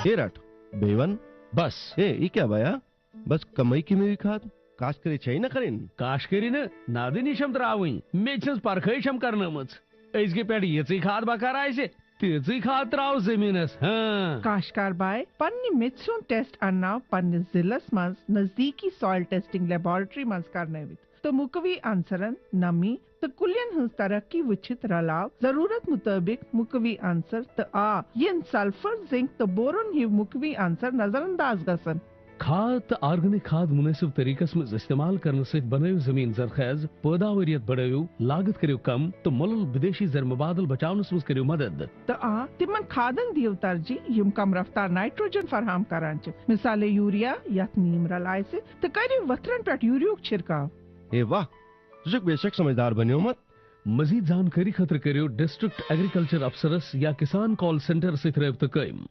ए राठ Bevan बस ये क्या बाया बस कमाई की मेरी खाद काश करे चाहिए ना करें काशकरी न नादिनी शम त्रावई मेचस परखई शम करनमच इसके पेट यची खाद बकार आइसे तीची खाद त्राव जमीनस हाँ काशकार बाय पन्नी मिथ्सुन टेस्ट अन्ना पन्नी जिलस मंज नजदीकी सॉइल टेस्टिंग लेबोरेटरी मंज करने विद तो मुकवी आंसरन नमी तो कुलियन हंस तरक्की विचित रलाव जरूरत मुताबिक मुकवी आंसर तो आ यन सल्फर जिंक तो बोरोन ही मुकवी आंसर नजरअंदाज गसन खाद ऑर्गेनिक खाद मुनासिब तरीकस में इस्तेमाल करने से बनायो जमीन जरखेज पैदावारियत बढ़ायो लागत करियो कम तो मुल्क विदेशी जर मुबादल बचावने में करियो मदद तो आ तिमन खादन दियो तरजी यम कम रफ्तार नाइट्रोजन फराहम करांच मिसाले यूरिया या नीम रलाय से तो करियो वतरन पेट यूरियो छिड़काव ए वाह तुझे बेशक समझदार बनियो मत मजीद जानकारी खतर करियो डिस्ट्रिक्ट एग्रीकल्चर अफसरस या किसान कॉल सेंटर से रब्ता कइम।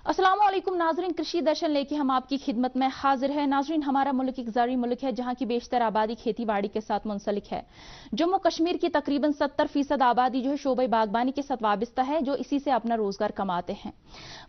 अस्सलाम वालेकुम नाजरीन, कृषि दर्शन लेके हम आपकी खिदमत में हाजिर है। नाजरीन, हमारा मुल्क एक ज़रूरी मुल्क है जहां की बेशतर आबादी खेती बाड़ी के साथ मुंसलिक है। जम्मू कश्मीर की तकरीबन 70% आबादी जो है शोबे बागबानी के साथ वाबस्ता है, जो इसी से अपना रोजगार कमाते हैं।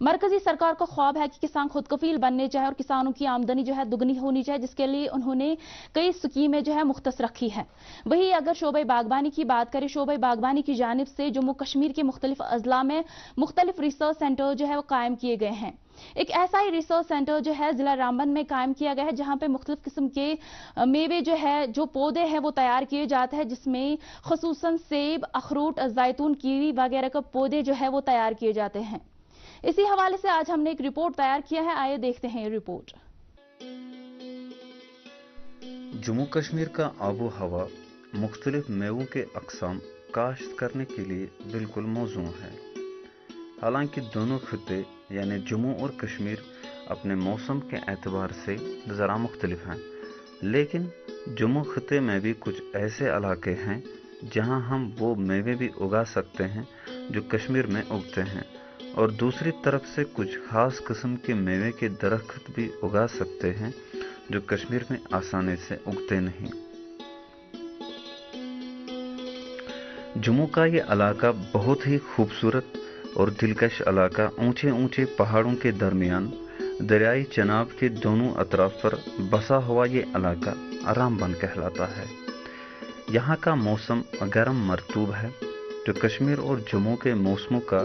मरकजी सरकार का ख्वाब है कि किसान खुद कफील बनने चाहे और किसानों की आमदनी जो है दुगनी होनी चाहिए, जिसके लिए उन्होंने कई स्कीमें जो है मुख्तस रखी है। वही अगर शोबे बागबानी की बात करें, शोबे बागबानी की जानिब से जम्मू कश्मीर के मुख्तलिफ अजला में मुख्तलिफ रिसर्च सेंटर जो है वो कायम किए गए हैं। एक ऐसा ही रिसर्च सेंटर जो है जिला रामबन में कायम किया गया है, जहां पे मुख्तलिफ किस्म के मेवे जो है, जो पौधे हैं वो तैयार किए जाते हैं, जिसमें खसूसन सेब, अखरूट, जैतून, कीवी वगैरह के पौधे जो है वो तैयार किए जाते हैं। इसी हवाले से आज हमने एक रिपोर्ट तैयार किया है, आइए देखते हैं ये रिपोर्ट। जम्मू कश्मीर का आबो हवा मुख्तलिफ मेवों के अक़साम काश्त करने के लिए बिल्कुल मौजूद है। हालांकि दोनों खिते यानी जम्मू और कश्मीर अपने मौसम के एतबार से ज़रा मुख्तलिफ हैं, लेकिन जम्मू खिते में भी कुछ ऐसे इलाके हैं जहां हम वो मेवे भी उगा सकते हैं जो कश्मीर में उगते हैं, और दूसरी तरफ से कुछ ख़ास किस्म के मेवे के दरख्त भी उगा सकते हैं जो कश्मीर में आसानी से उगते नहीं। जम्मू का ये इलाका बहुत ही खूबसूरत और दिलकश इलाका ऊंचे ऊंचे पहाड़ों के दरमियान दरियाई चनाब के दोनों अतराफ पर बसा हुआ ये इलाका रामबन कहलाता है। यहाँ का मौसम गर्म मरतूब है, जो कश्मीर और जम्मू के मौसमों का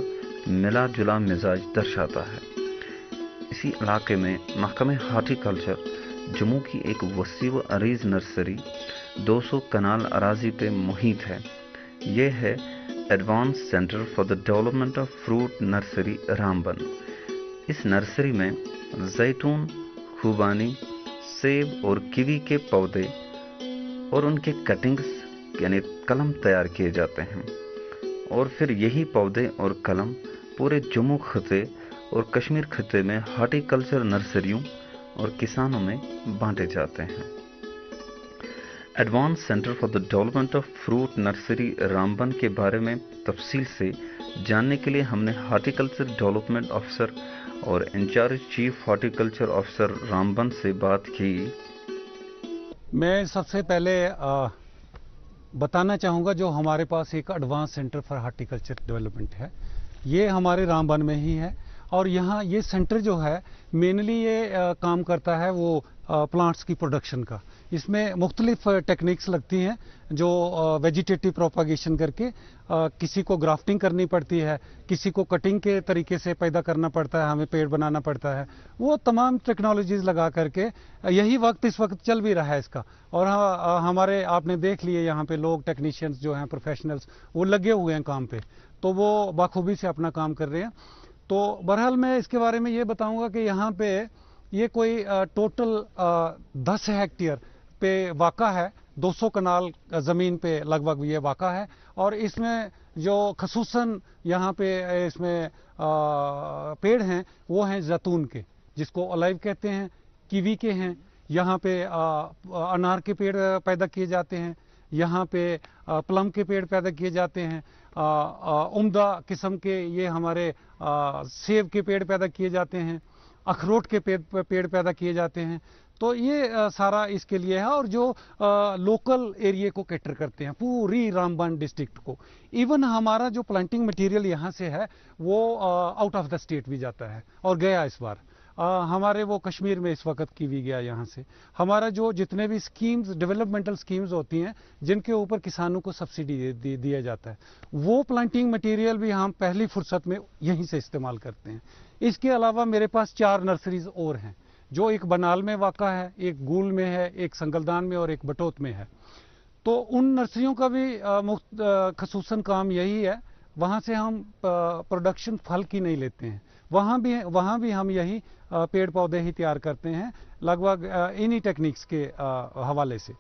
मिला जुला मिजाज दर्शाता है। इसी इलाके में महकमे हार्टिकल्चर जम्मू की एक वसी व अरीज नर्सरी 200 कनाल अराजी पे मुहित है। ये है advance centre for the development of fruit nursery Ramban. इस नर्सरी में जैतून, खुबानी, सेब और कीवी के पौधे और उनके कटिंग्स यानी कलम तैयार किए जाते हैं, और फिर यही पौधे और कलम पूरे जम्मू खिते और कश्मीर खिते में हार्टिकल्चर नर्सरियों और किसानों में बांटे जाते हैं। Advance centre for the development of fruit nursery Ramban के बारे में तफसील से जानने के लिए हमने हार्टिकल्चर डेवलपमेंट ऑफिसर और incharge chief horticulture officer Ramban से बात की। मैं सबसे पहले बताना चाहूँगा, जो हमारे पास एक advance centre for horticulture development है, ये हमारे रामबन में ही है। और यहाँ ये सेंटर जो है मेनली ये काम करता है वो प्लांट्स की प्रोडक्शन का। इसमें मुख्तलिफ टेक्निक्स लगती हैं, जो वेजिटेटिव प्रोपागेशन करके किसी को ग्राफ्टिंग करनी पड़ती है, किसी को कटिंग के तरीके से पैदा करना पड़ता है, हमें पेड़ बनाना पड़ता है। वो तमाम टेक्नोलॉजीज लगा करके यही इस वक्त चल भी रहा है इसका। और हमारे आपने देख लिए यहाँ पे लोग टेक्नीशियंस जो हैं, प्रोफेशनल्स, वो लगे हुए हैं काम पे, तो वो बाखूबी से अपना काम कर रहे हैं। तो बहरहाल मैं इसके बारे में ये बताऊंगा कि यहाँ पे ये कोई टोटल 10 हेक्टेयर पे वाक़ा है, 200 कनाल ज़मीन पे लगभग ये वाक़ा है। और इसमें जो खसूसन यहाँ पे इसमें पेड़ हैं वो हैं जैतून के, जिसको ऑलिव कहते हैं, कीवी के हैं, यहाँ पे अनार के पेड़ पैदा किए जाते हैं, यहाँ पे प्लम के पेड़ पैदा किए जाते हैं, उम्दा किस्म के ये हमारे सेब के पेड़ पैदा किए जाते हैं, अखरोट के पेड़ पैदा किए जाते हैं। तो ये सारा इसके लिए है, और जो लोकल एरिया को कैटर करते हैं, पूरी रामबन डिस्ट्रिक्ट को। इवन हमारा जो प्लांटिंग मटेरियल यहाँ से है वो आउट ऑफ द स्टेट भी जाता है, और गया इस बार हमारे वो कश्मीर में इस वक्त की भी गया यहाँ से। हमारा जो जितने भी स्कीम्स, डेवलपमेंटल स्कीम्स होती हैं जिनके ऊपर किसानों को सब्सिडी दिया जाता है, वो प्लांटिंग मटेरियल भी हम पहली फुर्सत में यहीं से इस्तेमाल करते हैं। इसके अलावा मेरे पास 4 नर्सरीज और हैं, जो एक बनाल में वाक़ा है, एक गूल में है, एक संगलदान में और एक बटोत में है। तो उन नर्सरियों का भी खसूसन काम यही है, वहाँ से हम प्रोडक्शन फल की नहीं लेते हैं, वहाँ भी हम यही पेड़ पौधे ही तैयार करते हैं, लगभग इन्हीं टेक्निक्स के हवाले से।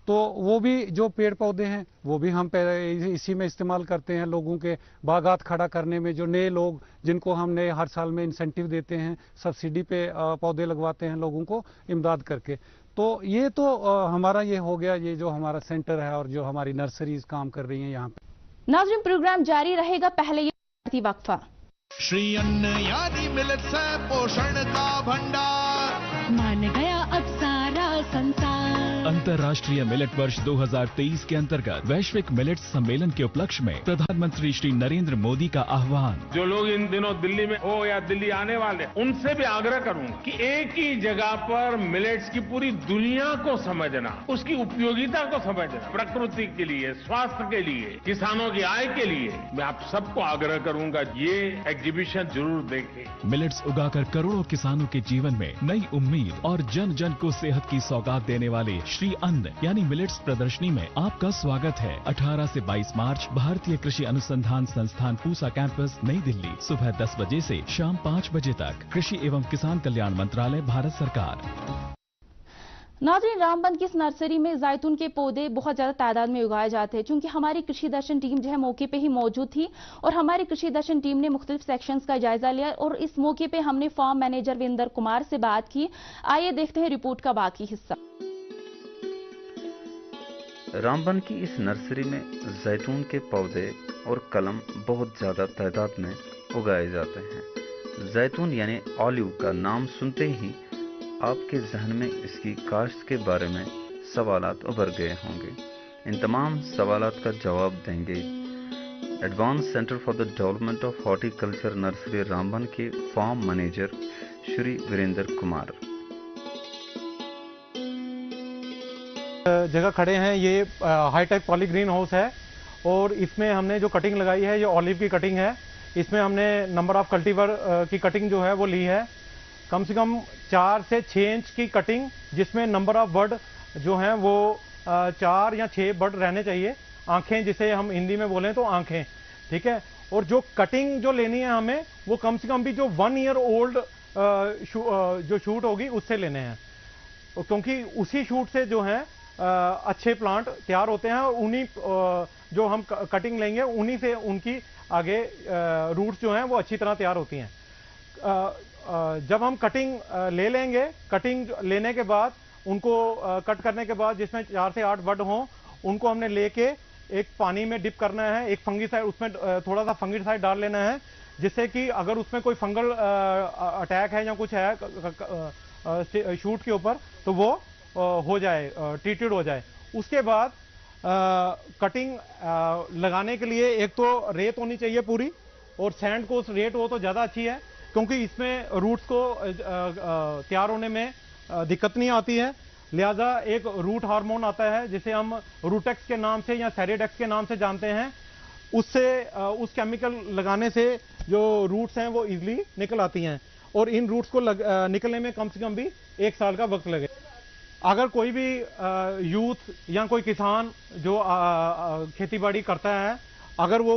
तो वो भी जो पेड़ पौधे हैं वो भी हम इसी में इस्तेमाल करते हैं, लोगों के बागात खड़ा करने में। जो नए लोग जिनको हमने हर साल में इंसेंटिव देते हैं, सब्सिडी पे पौधे लगवाते हैं लोगों को इमदाद करके। तो ये तो हमारा ये हो गया, ये जो हमारा सेंटर है और जो हमारी नर्सरीज काम कर रही हैं यहाँ पे। नाज़रीन, प्रोग्राम जारी रहेगा, पहले ये वक्फा। श्री अन्न यानी मिलेट्स है पोषण का भंडार, मान गया अब सारा संसार। अंतर्राष्ट्रीय मिलेट वर्ष 2023 के अंतर्गत वैश्विक मिलेट सम्मेलन के उपलक्ष्य में प्रधानमंत्री श्री नरेंद्र मोदी का आह्वान। जो लोग इन दिनों दिल्ली में हो या दिल्ली आने वाले, उनसे भी आग्रह करूंगा कि एक ही जगह पर मिलेट्स की पूरी दुनिया को समझना, उसकी उपयोगिता को समझना, प्रकृति के लिए, स्वास्थ्य के लिए, किसानों की आय के लिए, मैं आप सबको आग्रह करूंगा ये एग्जीबिशन जरूर देखें। मिलेट्स उगाकर करोड़ों किसानों के जीवन में नई उम्मीद और जन जन को सेहत की सौगात देने वाले श्री अन्न यानी मिलेट्स प्रदर्शनी में आपका स्वागत है। 18 से 22 मार्च भारतीय कृषि अनुसंधान संस्थान पूसा कैंपस, नई दिल्ली, सुबह 10 बजे से शाम 5 बजे तक। कृषि एवं किसान कल्याण मंत्रालय, भारत सरकार। नाज़रीन, रामबन की इस नर्सरी में जैतून के पौधे बहुत ज़्यादा तादाद में उगाए जाते हैं। चूंकि हमारी कृषि दर्शन टीम जो है मौके पे ही मौजूद थी और हमारी कृषि दर्शन टीम ने मुख्तलिफ सेक्शंस का जायजा लिया और इस मौके पे हमने फार्म मैनेजर विंदर कुमार से बात की। आइए देखते हैं रिपोर्ट का बाकी हिस्सा। रामबन की इस नर्सरी में जैतून के पौधे और कलम बहुत ज़्यादा तादाद में उगाए जाते हैं। जैतून यानी ऑलिव का नाम सुनते ही आपके जहन में इसकी काश्त के बारे में सवालात उभर गए होंगे। इन तमाम सवालात का जवाब देंगे advance centre for the development of horticulture nursery Ramban के फार्म मैनेजर श्री वीरेंद्र कुमार। जगह खड़े हैं, ये हाईटेक पॉली ग्रीन हाउस है और इसमें हमने जो कटिंग लगाई है ये ऑलिव की कटिंग है। इसमें हमने नंबर ऑफ कल्टीवर की कटिंग जो है वो ली है, कम से कम 4 से 6 इंच की कटिंग, जिसमें नंबर ऑफ बर्ड जो हैं वो 4 या 6 बर्ड रहने चाहिए। आंखें जिसे हम हिंदी में बोलें तो आंखें, ठीक है। और जो कटिंग जो लेनी है हमें वो कम से कम भी जो 1 ईयर ओल्ड जो शूट होगी उससे लेने हैं, क्योंकि उसी शूट से जो है अच्छे प्लांट तैयार होते हैं और उन्हीं जो हम कटिंग लेंगे उन्हीं से उनकी आगे रूट्स जो हैं वो अच्छी तरह तैयार होती हैं। जब हम कटिंग ले लेंगे, कटिंग लेने के बाद उनको कट करने के बाद जिसमें 4 से 8 बड हों, उनको हमने लेके एक पानी में डिप करना है, एक फंगिसाइड उसमें थोड़ा सा फंगिसाइड डाल लेना है, जिससे कि अगर उसमें कोई फंगल अटैक है या कुछ है शूट के ऊपर तो वो हो जाए, ट्रीटेड हो जाए। उसके बाद कटिंग लगाने के लिए एक तो रेत होनी चाहिए पूरी, और सैंड को रेत हो तो ज़्यादा अच्छी है, क्योंकि इसमें रूट्स को तैयार होने में दिक्कत नहीं आती है। लिहाजा एक रूट हार्मोन आता है जिसे हम रूटेक्स के नाम से या सेरिडेक्स के नाम से जानते हैं, उससे उस केमिकल लगाने से जो रूट्स हैं वो इजीली निकल आती हैं, और इन रूट्स को निकलने में कम से कम भी 1 साल का वक्त लगे। अगर कोई भी यूथ या कोई किसान जो खेतीबाड़ी करता है, अगर वो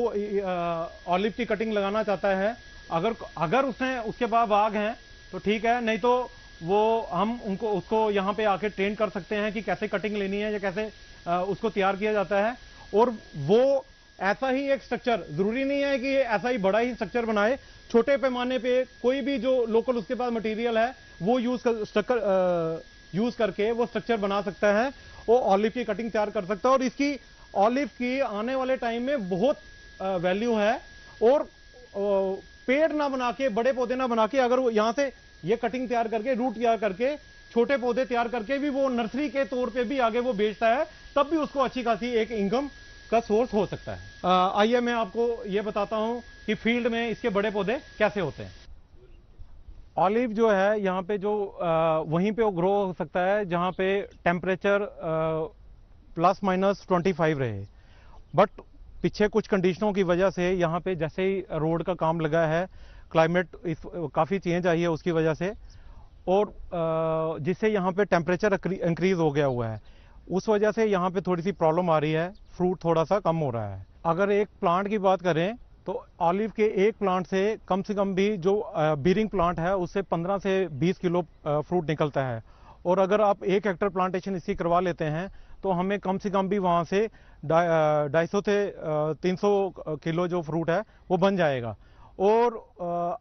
ऑलिव की कटिंग लगाना चाहता है, अगर उसने उसके पास बाग हैं तो ठीक है, नहीं तो वो हम उसको यहाँ पे आके ट्रेन कर सकते हैं कि कैसे कटिंग लेनी है या कैसे उसको तैयार किया जाता है। और वो ऐसा ही एक स्ट्रक्चर, जरूरी नहीं है कि ऐसा ही बड़ा ही स्ट्रक्चर बनाए, छोटे पैमाने पे कोई भी जो लोकल उसके पास मटेरियल है वो यूज करके वो स्ट्रक्चर बना सकता है, वो ऑलिव की कटिंग तैयार कर सकता है। और इसकी ऑलिव की आने वाले टाइम में बहुत वैल्यू है। और पेड़ ना बना के, बड़े पौधे ना बना के, अगर वो यहाँ से ये कटिंग तैयार करके, रूट तैयार करके छोटे पौधे तैयार करके भी वो नर्सरी के तौर पे भी आगे वो बेचता है, तब भी उसको अच्छी खासी एक इनकम का सोर्स हो सकता है। आइए मैं आपको ये बताता हूं कि फील्ड में इसके बड़े पौधे कैसे होते हैं। ऑलिव जो है यहाँ पे जो वहीं पे वो ग्रो हो सकता है जहाँ पे टेम्परेचर ±25 रहे, बट पीछे कुछ कंडीशनों की वजह से यहाँ पे जैसे ही रोड का काम लगा है, क्लाइमेट काफ़ी चेंज आई है उसकी वजह से, और जिससे यहाँ पे टेम्परेचर इंक्रीज हो गया हुआ है, उस वजह से यहाँ पे थोड़ी सी प्रॉब्लम आ रही है, फ्रूट थोड़ा सा कम हो रहा है। अगर एक प्लांट की बात करें तो ऑलिव के एक प्लांट से कम भी जो बीरिंग प्लांट है उससे 15 से 20 किलो फ्रूट निकलता है, और अगर आप 1 हेक्टर प्लांटेशन इसकी करवा लेते हैं तो हमें कम से कम भी वहाँ से 250 से 300 किलो जो फ्रूट है वो बन जाएगा। और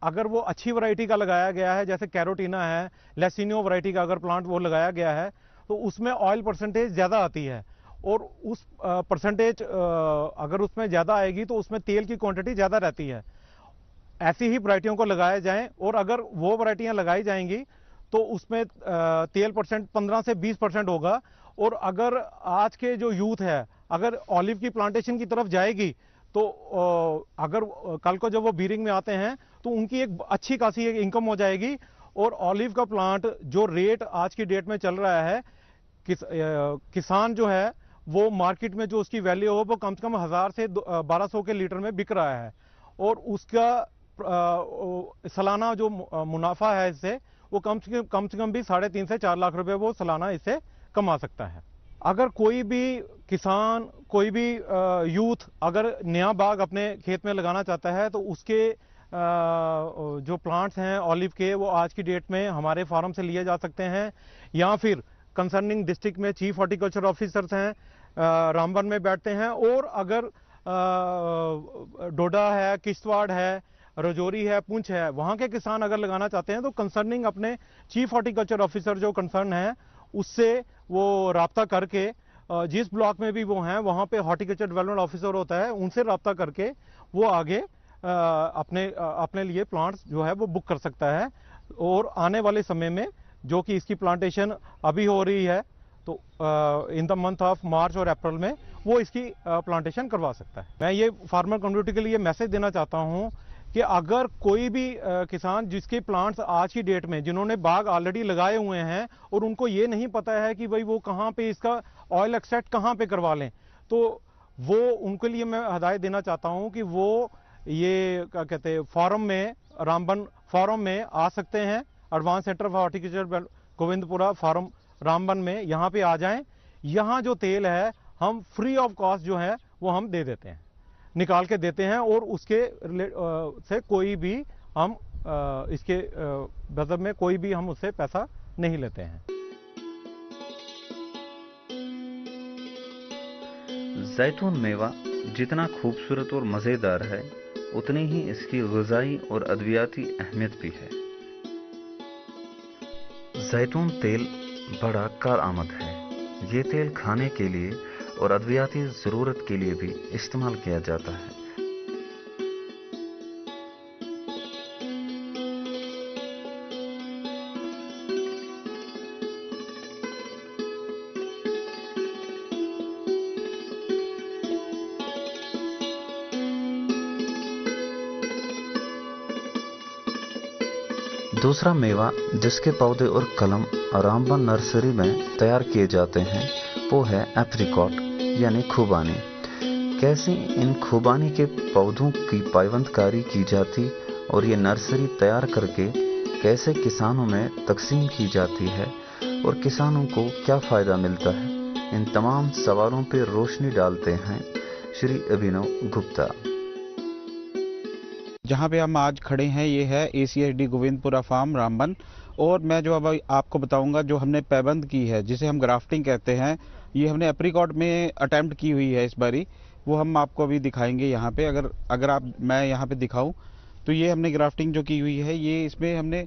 अगर वो अच्छी वैरायटी का लगाया गया है, जैसे कैरोटीना है, लेसिनियो वैरायटी का अगर प्लांट वो लगाया गया है तो उसमें ऑयल परसेंटेज ज़्यादा आती है, और उस परसेंटेज अगर उसमें ज़्यादा आएगी तो उसमें तेल की क्वांटिटी ज़्यादा रहती है। ऐसी ही वैरायटियों को लगाया जाए, और अगर वो वैरायटियाँ लगाई जाएंगी तो उसमें तेल परसेंट 15 से 20% होगा। और अगर आज के जो यूथ है अगर ऑलिव की प्लांटेशन की तरफ जाएगी तो अगर कल को जब वो बीरिंग में आते हैं तो उनकी एक अच्छी खासी एक इनकम हो जाएगी। और ऑलिव का प्लांट जो रेट आज की डेट में चल रहा है, किसान जो है वो मार्केट में जो उसकी वैल्यू हो वो कम से कम 1000 से 1200 के लीटर में बिक रहा है, और उसका सालाना जो मुनाफा है इससे वो कम से कम भी 3.5 से 4 लाख रुपए वो सालाना इससे कमा सकता है। अगर कोई भी किसान, कोई भी यूथ अगर नया बाग अपने खेत में लगाना चाहता है तो उसके जो प्लांट्स हैं ऑलिव के वो आज की डेट में हमारे फार्म से लिए जा सकते हैं, या फिर कंसर्निंग डिस्ट्रिक्ट में चीफ हॉर्टिकल्चर ऑफिसर्स हैं रामबन में बैठते हैं, और अगर डोडा है, किश्तवाड़ है, रजौरी है, पुंछ है, वहाँ के किसान अगर लगाना चाहते हैं तो कंसर्निंग अपने चीफ हॉर्टिकल्चर ऑफिसर जो कंसर्न है उससे वो राब्ता करके, जिस ब्लॉक में भी वो हैं वहाँ पे हॉर्टिकल्चर डेवलपमेंट ऑफिसर होता है, उनसे राब्ता करके वो आगे अपने लिए प्लांट्स जो है वो बुक कर सकता है। और आने वाले समय में जो कि इसकी प्लांटेशन अभी हो रही है तो in the month of March और अप्रैल में वो इसकी प्लांटेशन करवा सकता है। मैं ये फार्मर कम्युनिटी के लिए मैसेज देना चाहता हूँ कि अगर कोई भी किसान जिसके प्लांट्स आज की डेट में जिन्होंने बाग ऑलरेडी लगाए हुए हैं और उनको ये नहीं पता है कि भाई वो कहाँ पे इसका ऑयल एक्सट्रैक्ट कहाँ पे करवा लें, तो वो उनके लिए मैं हदायत देना चाहता हूँ कि वो ये क्या कहते हैं फॉरम में, रामबन फॉरम में आ सकते हैं। Advance centre for horticulture Govindpura farm Ramban में यहाँ पे आ जाएं। यहाँ जो तेल है हम फ्री ऑफ कॉस्ट जो है वो हम दे देते हैं, निकाल के देते हैं, और उसके से कोई भी हम इसके बदले में कोई भी हम उससे पैसा नहीं लेते हैं। जैतून मेवा जितना खूबसूरत और मज़ेदार है उतनी ही इसकी ग़िज़ाई और अद्वियाती अहमियत भी है। जैतून तेल बड़ा कारआमद है। ये तेल खाने के लिए और अद्वियाती ज़रूरत के लिए भी इस्तेमाल किया जाता है। दूसरा मेवा जिसके पौधे और कलम रामबन नर्सरी में तैयार किए जाते हैं वो है एप्रिकॉट यानी खुबानी। कैसे इन खुबानी के पौधों की पायवंदकारी की जाती और ये नर्सरी तैयार करके कैसे किसानों में तकसीम की जाती है और किसानों को क्या फ़ायदा मिलता है, इन तमाम सवालों पर रोशनी डालते हैं श्री अभिनव गुप्ता। जहाँ पे हम आज खड़े हैं ये है ACSD गोविंदपुरा फार्म रामबन, और मैं जो अब आपको बताऊंगा जो हमने पैबंद की है जिसे हम ग्राफ्टिंग कहते हैं, ये हमने एप्रिकॉट में अटेम्प्ट की हुई है इस बारी, वो हम आपको अभी दिखाएंगे यहाँ पे। अगर मैं यहाँ पे दिखाऊं तो ये हमने ग्राफ्टिंग जो की हुई है, ये इसमें हमने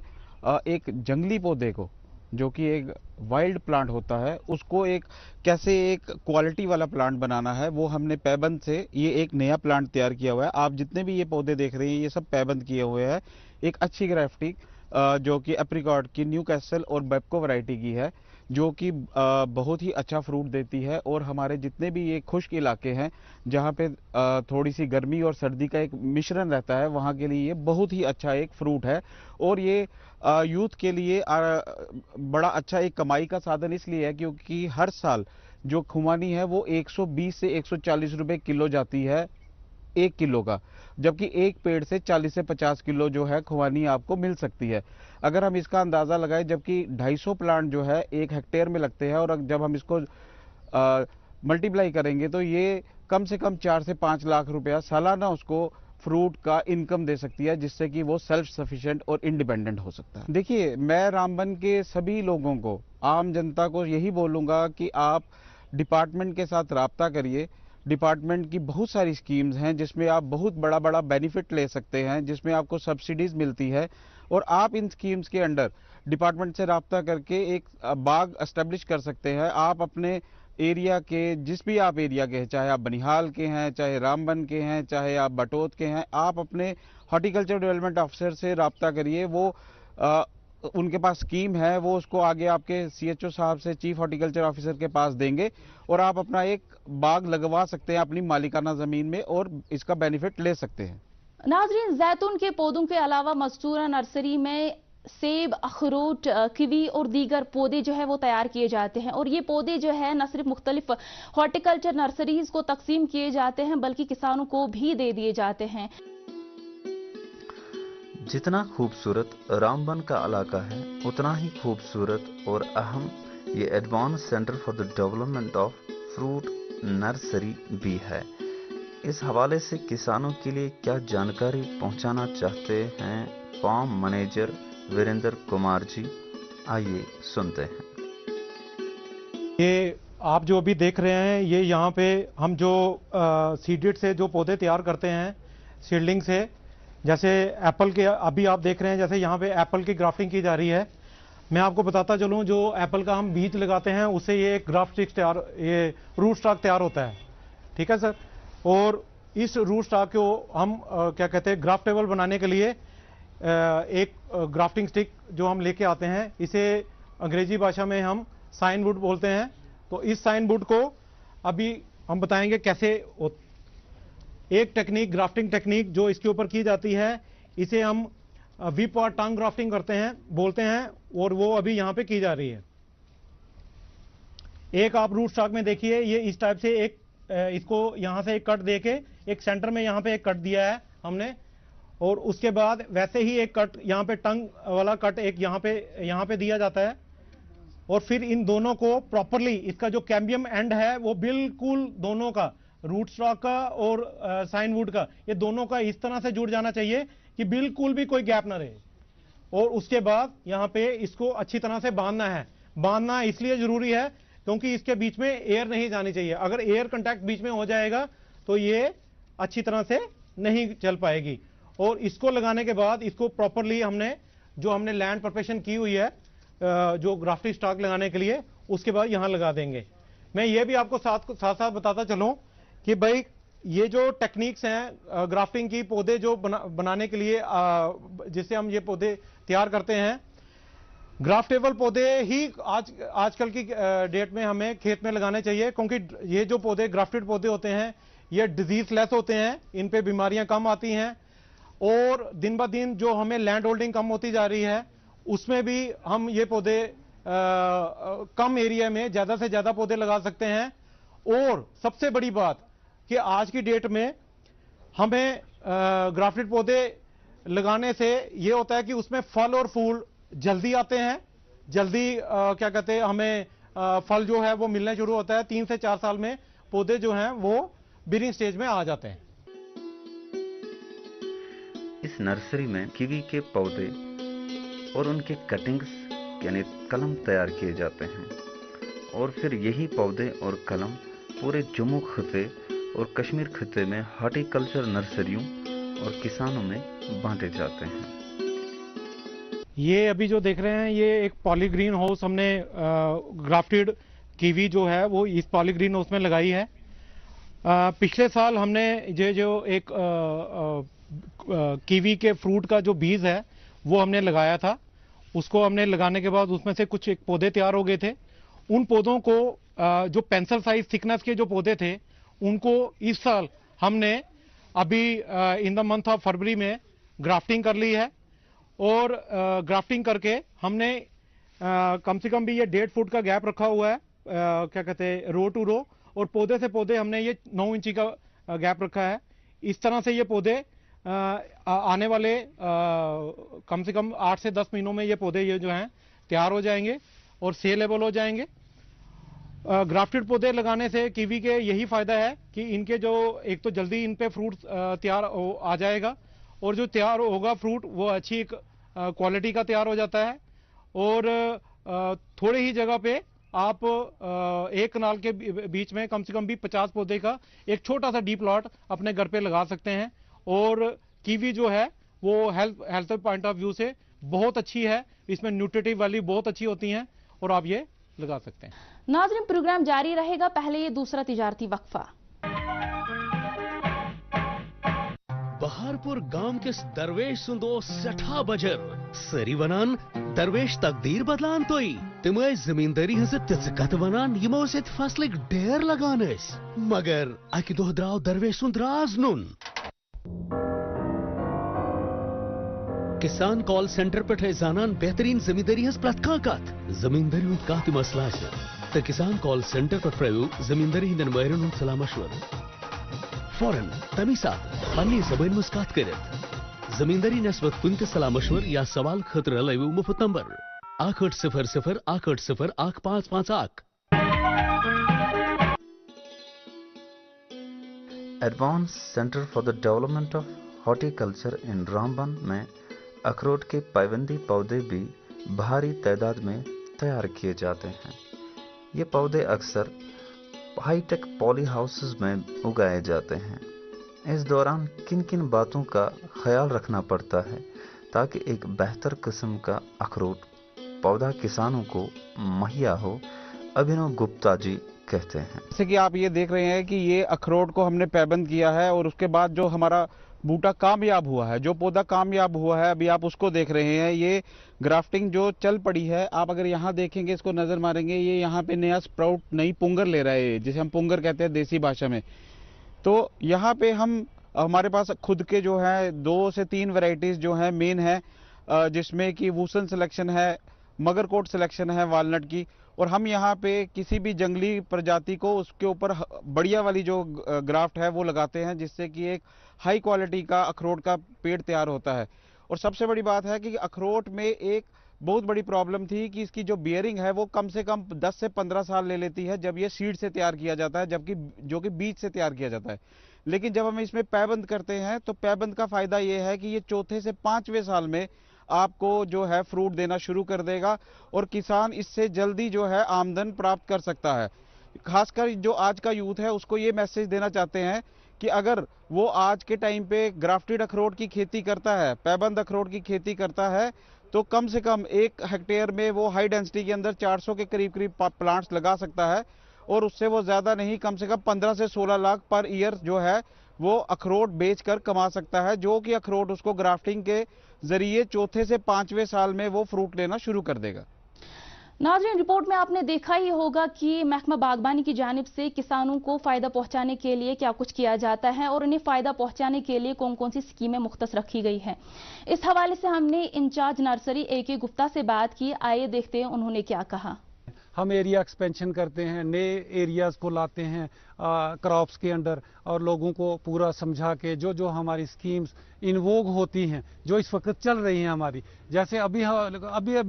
एक जंगली पौधे को जो कि एक वाइल्ड प्लांट होता है उसको एक कैसे एक क्वालिटी वाला प्लांट बनाना है वो हमने पैबंद से ये एक नया प्लांट तैयार किया हुआ है। आप जितने भी ये पौधे देख रहे हैं ये सब पैबंद किए हुए हैं, एक अच्छी ग्राफ्टिंग जो कि एप्रिकॉट की न्यू कैसल और बेपको वैरायटी की है, जो कि बहुत ही अच्छा फ्रूट देती है। और हमारे जितने भी ये खुश्क इलाके हैं जहाँ पे थोड़ी सी गर्मी और सर्दी का एक मिश्रण रहता है, वहाँ के लिए ये बहुत ही अच्छा एक फ्रूट है। और ये यूथ के लिए बड़ा अच्छा एक कमाई का साधन इसलिए है क्योंकि हर साल जो खुमानी है वो 120 से 140 रुपए किलो जाती है 1 किलो का, जबकि एक पेड़ से 40 से 50 किलो जो है खुमानी आपको मिल सकती है। अगर हम इसका अंदाज़ा लगाएं, जबकि 250 प्लांट जो है 1 हेक्टेयर में लगते हैं, और जब हम इसको मल्टीप्लाई करेंगे तो ये कम से कम 4 से 5 लाख रुपया सालाना उसको फ्रूट का इनकम दे सकती है, जिससे कि वो सेल्फ सफिशिएंट और इंडिपेंडेंट हो सकता है। देखिए, मैं रामबन के सभी लोगों को, आम जनता को यही बोलूँगा कि आप डिपार्टमेंट के साथ राब्ता करिए। डिपार्टमेंट की बहुत सारी स्कीम्स हैं जिसमें आप बहुत बड़ा बड़ा बेनिफिट ले सकते हैं, जिसमें आपको सब्सिडीज मिलती है, और आप इन स्कीम्स के अंडर डिपार्टमेंट से राब्ता करके एक बाग एस्टेब्लिश कर सकते हैं। आप अपने एरिया के, जिस भी आप एरिया के हैं, चाहे आप बनिहाल के हैं, चाहे रामबन के हैं, चाहे आप बटोत के हैं, आप अपने हॉर्टिकल्चर डेवलपमेंट ऑफिसर से राब्ता करिए। वो उनके पास स्कीम है, वो उसको आगे आपके CHO साहब से, चीफ हॉर्टिकल्चर ऑफिसर के पास देंगे, और आप अपना एक बाग लगवा सकते हैं अपनी मालिकाना जमीन में और इसका बेनिफिट ले सकते हैं। नाजरीन, जैतून के पौधों के अलावा मस्तूरा नर्सरी में सेब, अखरोट, किवी और दीगर पौधे जो है वो तैयार किए जाते हैं, और ये पौधे जो है न सिर्फ मुख्तलिफ हॉर्टिकल्चर नर्सरीज को तकसीम किए जाते हैं बल्कि किसानों को भी दे दिए जाते हैं। जितना खूबसूरत रामबन का इलाका है, उतना ही खूबसूरत और अहम ये advance centre for the development of fruit nursery भी है। इस हवाले से किसानों के लिए क्या जानकारी पहुंचाना चाहते हैं फार्म मैनेजर वीरेंद्र कुमार जी, आइए सुनते हैं। ये आप जो अभी देख रहे हैं, ये यहाँ पे हम जो सीडेड से जो पौधे तैयार करते हैं सीडलिंग से, जैसे एप्पल के अभी आप देख रहे हैं, जैसे यहाँ पे एप्पल की ग्राफ्टिंग की जा रही है। मैं आपको बताता चलूँ, जो एप्पल का हम बीज लगाते हैं उससे ये ग्राफ्ट स्टिक तैयार, ये रूट स्टॉक तैयार होता है, ठीक है सर। और इस रूट स्टॉक को हम क्या कहते हैं, ग्राफ्टेबल बनाने के लिए एक ग्राफ्टिंग स्टिक जो हम लेके आते हैं, इसे अंग्रेजी भाषा में हम साइन वुड बोलते हैं। तो इस साइन वुड को अभी हम बताएंगे कैसे एक टेक्निक, ग्राफ्टिंग टेक्निक जो इसके ऊपर की जाती है, इसे हम वीप और टंग ग्राफ्टिंग करते हैं, बोलते हैं, और वो अभी यहाँ पे की जा रही है। एक आप रूट स्टॉक में देखिए, ये इस टाइप से एक इसको यहाँ से एक कट देके एक सेंटर में यहाँ पे एक कट दिया है हमने, और उसके बाद वैसे ही एक कट यहाँ पे टंग वाला कट एक यहाँ पे दिया जाता है, और फिर इन दोनों को प्रॉपरली, इसका जो कैम्बियम एंड है वो बिल्कुल दोनों का, रूट स्टॉक का और साइन वुड का, ये दोनों का इस तरह से जुड़ जाना चाहिए कि बिल्कुल भी कोई गैप ना रहे। और उसके बाद यहाँ पे इसको अच्छी तरह से बांधना है। बांधना इसलिए जरूरी है क्योंकि इसके बीच में एयर नहीं जानी चाहिए। अगर एयर कांटेक्ट बीच में हो जाएगा तो ये अच्छी तरह से नहीं चल पाएगी। और इसको लगाने के बाद इसको प्रॉपरली हमने लैंड प्रिपरेशन की हुई है जो ग्राफ्टिंग स्टॉक लगाने के लिए, उसके बाद यहां लगा देंगे। मैं ये भी आपको साथ साथ बताता चलूं कि भाई ये जो टेक्निक्स हैं ग्राफ्टिंग की, पौधे जो बनाने के लिए जिससे हम ये पौधे तैयार करते हैं, ग्राफ्टेबल पौधे ही आजकल की डेट में हमें खेत में लगाने चाहिए, क्योंकि ये जो पौधे ग्राफ्टेड पौधे होते हैं ये डिजीज लेस होते हैं, इन पे बीमारियां कम आती हैं, और दिन ब दिन जो हमें लैंड होल्डिंग कम होती जा रही है उसमें भी हम ये पौधे कम एरिया में ज्यादा से ज्यादा पौधे लगा सकते हैं। और सबसे बड़ी बात कि आज की डेट में हमें ग्राफ्टेड पौधे लगाने से ये होता है कि उसमें फल और फूल जल्दी आते हैं, जल्दी क्या कहते हैं, हमें फल जो है वो मिलना शुरू होता है। 3 से 4 साल में पौधे जो हैं वो बीरिंग स्टेज में आ जाते हैं। इस नर्सरी में कीवी के पौधे और उनके कटिंग्स यानी कलम तैयार किए जाते हैं, और फिर यही पौधे और कलम पूरे जम्मू खिते और कश्मीर खिते में हॉर्टिकल्चर नर्सरियों और किसानों में बांटे जाते हैं। ये अभी जो देख रहे हैं ये एक पॉलीग्रीन हाउस हमने ग्राफ्टेड कीवी जो है वो इस पॉलीग्रीन हाउस में लगाई है। पिछले साल हमने ये जो एक कीवी के फ्रूट का जो बीज है वो हमने लगाया था, उसको हमने लगाने के बाद उसमें से कुछ एक पौधे तैयार हो गए थे। उन पौधों को जो पेंसिल साइज थिकनेस के जो पौधे थे उनको इस साल हमने अभी in the month of February में ग्राफ्टिंग कर ली है। और ग्राफ्टिंग करके हमने कम से कम भी ये 1.5 फुट का गैप रखा हुआ है, क्या कहते हैं, रो टू रो, और पौधे से पौधे हमने ये 9 इंची का गैप रखा है। इस तरह से ये पौधे आने वाले कम से कम 8 से 10 महीनों में ये पौधे ये जो हैं तैयार हो जाएंगे और सेलेबल हो जाएंगे। ग्राफ्टेड पौधे लगाने से कीवी के यही फायदा है कि इनके जो एक तो जल्दी इन पे फ्रूट तैयार आ जाएगा, और जो तैयार होगा फ्रूट वो अच्छी एक क्वालिटी का तैयार हो जाता है। और थोड़े ही जगह पे आप एक कनाल के बीच में कम से कम भी 50 पौधे का एक छोटा सा डीप प्लॉट अपने घर पे लगा सकते हैं। और कीवी जो है वो हेल्थ पॉइंट ऑफ व्यू से बहुत अच्छी है, इसमें न्यूट्रिटिव वैल्यू बहुत अच्छी होती है, और आप ये लगा सकते हैं। नाज़रीन, प्रोग्राम जारी रहेगा, पहले ये दूसरा तिजारती वक्फा। बहारपुर गांव के दरवेश सुंदो सठा बजर सरी वनान दरवेश तकदीर बदलान तोई तिम जमींदारी हज तिजकत वनान यमो सत फसलिक ढेर लगान मगर अकि दोह द्राव दरवेश सुंद राज नुन। किसान कॉल सेंटर पे जानन बेहतरीन जमींदारी हज प्रत कत जमींदारी कत मसला तो किसान कॉल सेंटर पर प्रयो जमींदारी हिंदन महरन सलाह मशवर फौरन तमी साथ पन्नी जबान मुस्कात कर जमींदारी नस्बत कुन सलाह मशवर या सवाल खतर लयू मुफ्त number 8800 880 855। Advance centre for the development of horticulture in Ramban में अखरोट के पायबंदी पौधे भी भारी तादाद में तैयार किए जाते हैं। ये पौधे अक्सर हाईटेक पॉली हाउसेस में उगाए जाते हैं। इस दौरान किन किन बातों का ख्याल रखना पड़ता है ताकि एक बेहतर किस्म का अखरोट पौधा किसानों को मुहैया हो, अभिनव गुप्ता जी कहते हैं। जैसे कि आप ये देख रहे हैं कि ये अखरोट को हमने पैबंद किया है और उसके बाद जो हमारा बूटा कामयाब हुआ है, जो पौधा कामयाब हुआ है, अभी आप उसको देख रहे हैं। ये ग्राफ्टिंग जो चल पड़ी है, आप अगर यहाँ देखेंगे, इसको नजर मारेंगे, ये यहाँ पे नया स्प्राउट नई पुंगर ले रहा है, जिसे हम पुंगर कहते हैं देसी भाषा में। तो यहाँ पे हमारे पास खुद के जो है 2 से 3 वैरायटीज जो है मेन है, जिसमें कि वूसन सिलेक्शन है, मगरकोट सिलेक्शन है वालनट की, और हम यहाँ पे किसी भी जंगली प्रजाति को उसके ऊपर बढ़िया वाली जो ग्राफ्ट है वो लगाते हैं, जिससे कि एक हाई क्वालिटी का अखरोट का पेड़ तैयार होता है। और सबसे बड़ी बात है कि अखरोट में एक बहुत बड़ी प्रॉब्लम थी कि इसकी जो बियरिंग है वो कम से कम 10 से 15 साल ले लेती है जब ये सीड से तैयार किया जाता है, जबकि जो कि बीज से तैयार किया जाता है। लेकिन जब हम इसमें पैबंद करते हैं तो पैबंद का फायदा ये है कि ये चौथे से 5वें साल में आपको जो है फ्रूट देना शुरू कर देगा और किसान इससे जल्दी जो है आमदन प्राप्त कर सकता है। खासकर जो आज का यूथ है उसको ये मैसेज देना चाहते हैं कि अगर वो आज के टाइम पे ग्राफ्टेड अखरोट की खेती करता है, पैबंद अखरोट की खेती करता है, तो कम से कम 1 हेक्टेयर में वो हाई डेंसिटी के अंदर 400 के करीब प्लांट्स लगा सकता है, और उससे वो ज्यादा नहीं, कम से कम 15 से 16 लाख पर ईयर जो है वो अखरोट बेचकर कमा सकता है, जो कि अखरोट उसको ग्राफ्टिंग के जरिए चौथे से 5वें साल में वो फ्रूट लेना शुरू कर देगा। नाज़रीन, रिपोर्ट में आपने देखा ही होगा कि महकमा बागबानी की जानिब से किसानों को फायदा पहुंचाने के लिए क्या कुछ किया जाता है और उन्हें फायदा पहुंचाने के लिए कौन कौन सी स्कीमें मुख्तस रखी गई हैं। इस हवाले से हमने इंचार्ज नर्सरी AK गुप्ता से बात की। आइए देखते हैं उन्होंने क्या कहा। हम एरिया एक्सपेंशन करते हैं, नए एरियाज़ को लाते हैं क्रॉप्स के अंडर, और लोगों को पूरा समझा के जो जो हमारी स्कीम्स इन्वोग होती हैं, जो इस वक्त चल रही हैं हमारी, जैसे अभी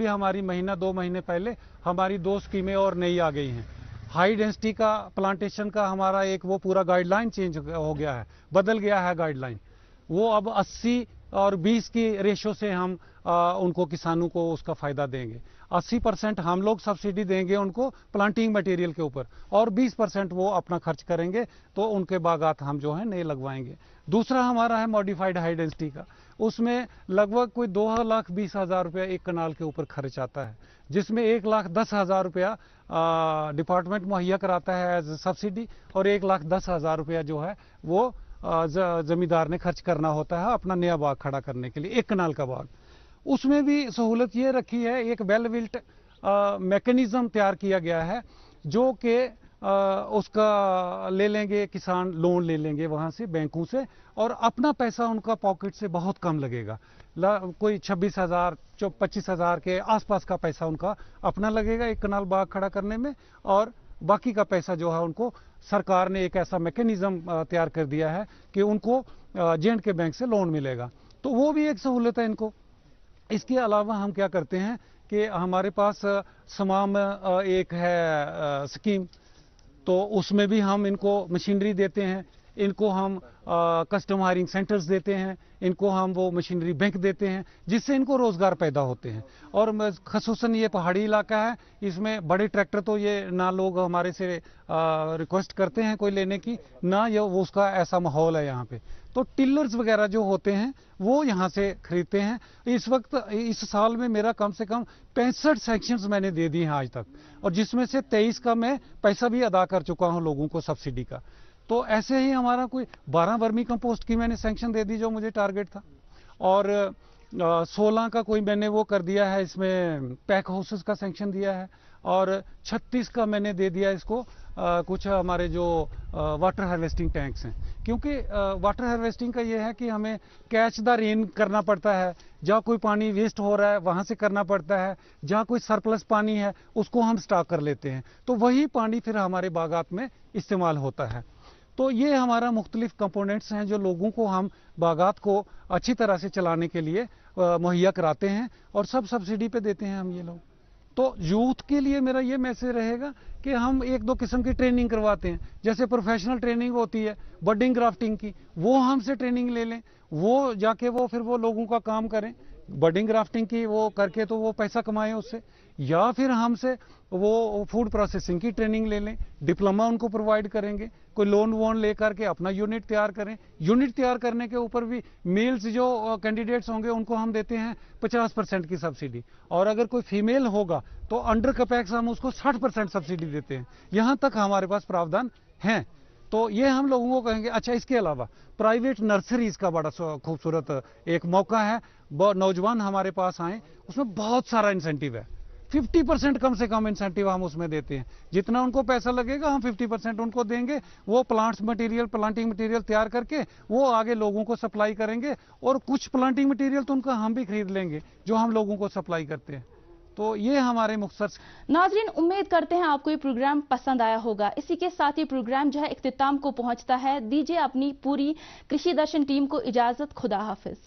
हमारी 1-2 महीने पहले हमारी 2 स्कीमें और नई आ गई हैं। हाई डेंसिटी का प्लांटेशन का हमारा एक वो पूरा गाइडलाइन चेंज हो गया है, बदल गया है गाइडलाइन। वो अब 80 और 20 की रेशो से हम उनको किसानों को उसका फायदा देंगे। 80% हम लोग सब्सिडी देंगे उनको प्लांटिंग मटेरियल के ऊपर, और 20% वो अपना खर्च करेंगे, तो उनके बागात हम जो है नए लगवाएंगे। दूसरा हमारा है मॉडिफाइड हाई डेंसिटी का, उसमें लगभग कोई 2,20,000 रुपया एक कनाल के ऊपर खर्च आता है, जिसमें 1,10,000 रुपया डिपार्टमेंट मुहैया कराता है एज सब्सिडी, और 1,10,000 रुपया जो है वो जमींदार ने खर्च करना होता है अपना नया बाग खड़ा करने के लिए, एक कनाल का बाग। उसमें भी सहूलत ये रखी है, एक वेल बिल्ट मैकेनिज्म तैयार किया गया है जो कि उसका ले लेंगे किसान, लोन ले लेंगे वहाँ से बैंकों से, और अपना पैसा उनका पॉकेट से बहुत कम लगेगा। कोई 26,000 25,000 के आसपास का पैसा उनका अपना लगेगा एक कनाल बाग खड़ा करने में, और बाकी का पैसा जो है उनको सरकार ने एक ऐसा मैकेनिज्म तैयार कर दिया है कि उनको J&K बैंक से लोन मिलेगा, तो वो भी एक सहूलत है इनको। इसके अलावा हम क्या करते हैं कि हमारे पास समाम एक है स्कीम, तो उसमें भी हम इनको मशीनरी देते हैं, इनको हम कस्टम हायरिंग सेंटर्स देते हैं, इनको हम वो मशीनरी बैंक देते हैं जिससे इनको रोजगार पैदा होते हैं। और खसूसन ये पहाड़ी इलाका है, इसमें बड़े ट्रैक्टर तो ये ना लोग हमारे से रिक्वेस्ट करते हैं कोई लेने की, ना ये वो उसका ऐसा माहौल है यहाँ पे, तो टिलर्स वगैरह जो होते हैं वो यहाँ से खरीदते हैं। इस वक्त इस साल में मेरा कम से कम 65 सेक्शंस मैंने दे दी हैं आज तक, और जिसमें से 23 का मैं पैसा भी अदा कर चुका हूँ लोगों को सब्सिडी का। तो ऐसे ही हमारा कोई 12 वर्मी कंपोस्ट की मैंने सैंक्शन दे दी जो मुझे टारगेट था, और 16 का कोई मैंने वो कर दिया है, इसमें पैक हाउसेस का सैंक्शन दिया है, और 36 का मैंने दे दिया इसको कुछ हमारे जो वाटर हार्वेस्टिंग टैंक्स हैं, क्योंकि वाटर हार्वेस्टिंग का ये है कि हमें कैच द रेन करना पड़ता है, जहाँ कोई पानी वेस्ट हो रहा है वहाँ से करना पड़ता है, जहाँ कोई सरप्लस पानी है उसको हम स्टॉक कर लेते हैं, तो वही पानी फिर हमारे बागात में इस्तेमाल होता है। तो ये हमारा मुख्तलिफ कंपोनेंट्स हैं जो लोगों को हम बागात को अच्छी तरह से चलाने के लिए मुहैया कराते हैं, और सब सब्सिडी पे देते हैं हम ये लोग। तो यूथ के लिए मेरा ये मैसेज रहेगा कि हम 1-2 किस्म की ट्रेनिंग करवाते हैं, जैसे प्रोफेशनल ट्रेनिंग होती है बडिंग ग्राफ्टिंग की, वो हमसे ट्रेनिंग ले लें, वो जाके वो फिर वो लोगों का काम करें, बडिंग ग्राफ्टिंग की वो करके तो वो पैसा कमाएं उससे, या फिर हमसे वो फूड प्रोसेसिंग की ट्रेनिंग ले लें, डिप्लोमा उनको प्रोवाइड करेंगे, कोई लोन वोन लेकर के अपना यूनिट तैयार करें। यूनिट तैयार करने के ऊपर भी मेल्स जो कैंडिडेट्स होंगे उनको हम देते हैं 50% की सब्सिडी, और अगर कोई फीमेल होगा तो अंडर कैपेक्स हम उसको 60% सब्सिडी देते हैं। यहाँ तक हमारे पास प्रावधान हैं, तो ये हम लोगों को कहेंगे। अच्छा, इसके अलावा प्राइवेट नर्सरीज का बड़ा खूबसूरत एक मौका है, नौजवान हमारे पास आए, उसमें बहुत सारा इंसेंटिव है, 50% कम से कम इंसेंटिव हम उसमें देते हैं, जितना उनको पैसा लगेगा हम 50% उनको देंगे, वो प्लांट्स मटेरियल प्लांटिंग मटेरियल तैयार करके वो आगे लोगों को सप्लाई करेंगे, और कुछ प्लांटिंग मटेरियल तो उनका हम भी खरीद लेंगे जो हम लोगों को सप्लाई करते हैं। तो ये हमारे मुख्तसर। नाजरीन, उम्मीद करते हैं आपको ये प्रोग्राम पसंद आया होगा। इसी के साथ ही प्रोग्राम जो है इख्तिताम को पहुंचता है। दीजिए अपनी पूरी कृषि दर्शन टीम को इजाजत। खुदा हाफिज।